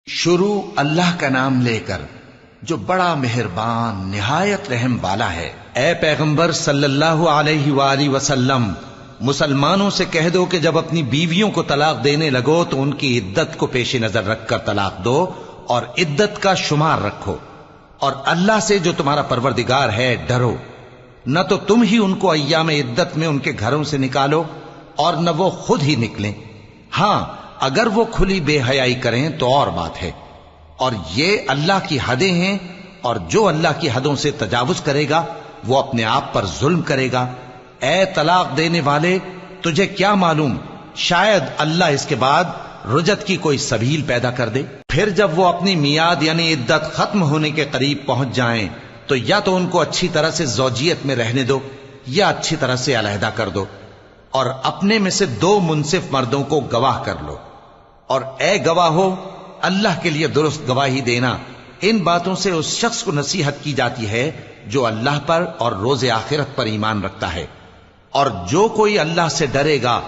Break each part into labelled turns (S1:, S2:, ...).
S1: شروع اللہ کا نام لے کر جو بڑا مہربان نہایت رحم والا ہے۔ اے پیغمبر صلی اللہ علیہ وآلہ وسلم، مسلمانوں سے کہہ دو کہ جب اپنی بیویوں کو طلاق دینے لگو تو ان کی عدت کو پیش نظر رکھ کر طلاق دو اور عدت کا شمار رکھو، اور اللہ سے جو تمہارا پروردگار ہے ڈرو۔ نہ تو تم ہی ان کو ایام عدت میں ان کے گھروں سے نکالو اور نہ وہ خود ہی نکلیں، ہاں اگر وہ کھلی بے حیائی کریں تو اور بات ہے، اور یہ اللہ کی حدیں ہیں، اور جو اللہ کی حدوں سے تجاوز کرے گا وہ اپنے آپ پر ظلم کرے گا۔ اے طلاق دینے والے، تجھے کیا معلوم شاید اللہ اس کے بعد رجعت کی کوئی سبیل پیدا کر دے۔ پھر جب وہ اپنی میعاد یعنی عدت ختم ہونے کے قریب پہنچ جائیں تو یا تو ان کو اچھی طرح سے زوجیت میں رہنے دو یا اچھی طرح سے علیحدہ کر دو، اور اپنے میں سے 2 منصف مردوں کو گواہ کر لو، اور اے گواہو اللہ کے لیے درست گواہی دینا۔ ان باتوں سے اس شخص کو نصیحت کی جاتی ہے جو اللہ پر اور روز آخرت پر ایمان رکھتا ہے، اور جو کوئی اللہ سے ڈرے گا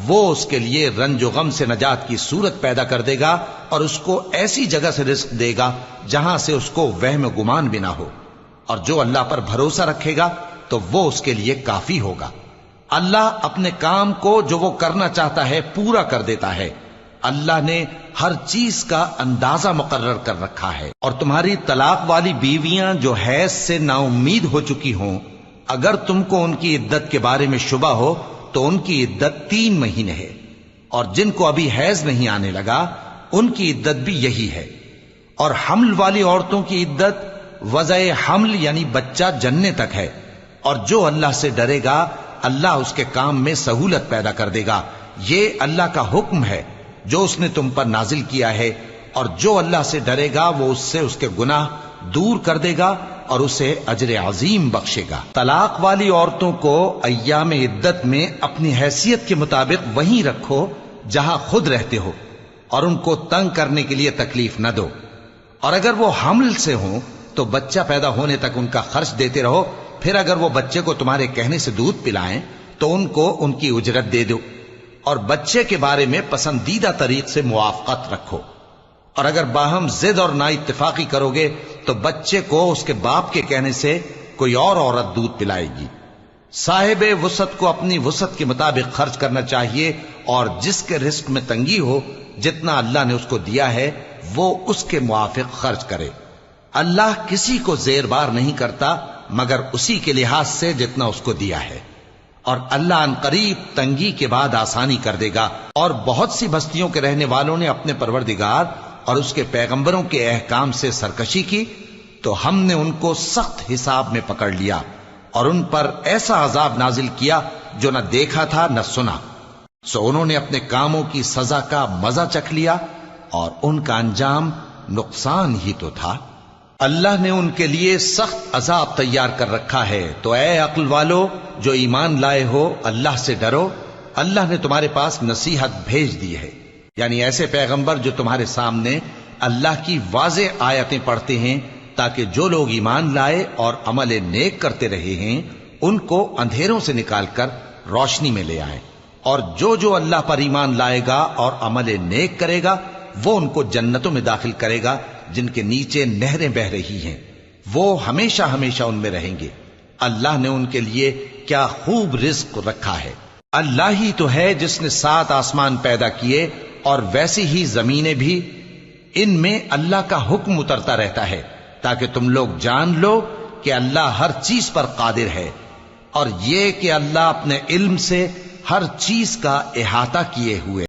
S1: وہ اس کے لیے رنج و غم سے نجات کی صورت پیدا کر دے گا، اور اس کو ایسی جگہ سے رزق دے گا جہاں سے اس کو وہم و گمان بھی نہ ہو، اور جو اللہ پر بھروسہ رکھے گا تو وہ اس کے لیے کافی ہوگا۔ اللہ اپنے کام کو جو وہ کرنا چاہتا ہے پورا کر دیتا ہے۔ اللہ نے ہر چیز کا اندازہ مقرر کر رکھا ہے۔ اور تمہاری طلاق والی بیویاں جو حیض سے نا امید ہو چکی ہوں، اگر تم کو ان کی عدت کے بارے میں شبہ ہو تو ان کی عدت 3 مہینے ہے، اور جن کو ابھی حیض نہیں آنے لگا ان کی عدت بھی یہی ہے۔ اور حمل والی عورتوں کی عدت وضع حمل یعنی بچہ جننے تک ہے، اور جو اللہ سے ڈرے گا اللہ اس کے کام میں سہولت پیدا کر دے گا۔ یہ اللہ کا حکم ہے جو اس نے تم پر نازل کیا ہے، اور جو اللہ سے ڈرے گا وہ اس سے اس کے گناہ دور کر دے گا اور اسے اجر عظیم بخشے گا۔ طلاق والی عورتوں کو ایام عدت میں اپنی حیثیت کے مطابق وہیں رکھو جہاں خود رہتے ہو، اور ان کو تنگ کرنے کے لیے تکلیف نہ دو، اور اگر وہ حمل سے ہوں تو بچہ پیدا ہونے تک ان کا خرچ دیتے رہو، پھر اگر وہ بچے کو تمہارے کہنے سے دودھ پلائیں تو ان کو ان کی اجرت دے دو، اور بچے کے بارے میں پسندیدہ طریق سے موافقت رکھو، اور اگر باہم ضد اور نا اتفاقی کرو گے تو بچے کو اس کے باپ کے کہنے سے کوئی اور عورت دودھ پلائے گی۔ صاحب وسعت کو اپنی وسعت کے مطابق خرچ کرنا چاہیے، اور جس کے رزق میں تنگی ہو جتنا اللہ نے اس کو دیا ہے وہ اس کے موافق خرچ کرے۔ اللہ کسی کو زیر بار نہیں کرتا مگر اسی کے لحاظ سے جتنا اس کو دیا ہے، اور اللہ ان قریب تنگی کے بعد آسانی کر دے گا۔ اور بہت سی بستیوں کے رہنے والوں نے اپنے پروردگار اور اس کے پیغمبروں کے احکام سے سرکشی کی تو ہم نے ان کو سخت حساب میں پکڑ لیا، اور ان پر ایسا عذاب نازل کیا جو نہ دیکھا تھا نہ سنا، سو انہوں نے اپنے کاموں کی سزا کا مزہ چکھ لیا، اور ان کا انجام نقصان ہی تو تھا۔ اللہ نے ان کے لیے سخت عذاب تیار کر رکھا ہے، تو اے عقل والو جو ایمان لائے ہو اللہ سے ڈرو۔ اللہ نے تمہارے پاس نصیحت بھیج دی ہے، یعنی ایسے پیغمبر جو تمہارے سامنے اللہ کی واضح آیتیں پڑھتے ہیں تاکہ جو لوگ ایمان لائے اور عمل نیک کرتے رہے ہیں ان کو اندھیروں سے نکال کر روشنی میں لے آئیں، اور جو اللہ پر ایمان لائے گا اور عمل نیک کرے گا وہ ان کو جنتوں میں داخل کرے گا جن کے نیچے نہریں بہ رہی ہیں، وہ ہمیشہ ہمیشہ ان میں رہیں گے۔ اللہ نے ان کے لیے کیا خوب رزق رکھا ہے۔ اللہ ہی تو ہے جس نے 7 آسمان پیدا کیے اور ویسی ہی زمینیں بھی، ان میں اللہ کا حکم اترتا رہتا ہے تاکہ تم لوگ جان لو کہ اللہ ہر چیز پر قادر ہے، اور یہ کہ اللہ اپنے علم سے ہر چیز کا احاطہ کیے ہوئے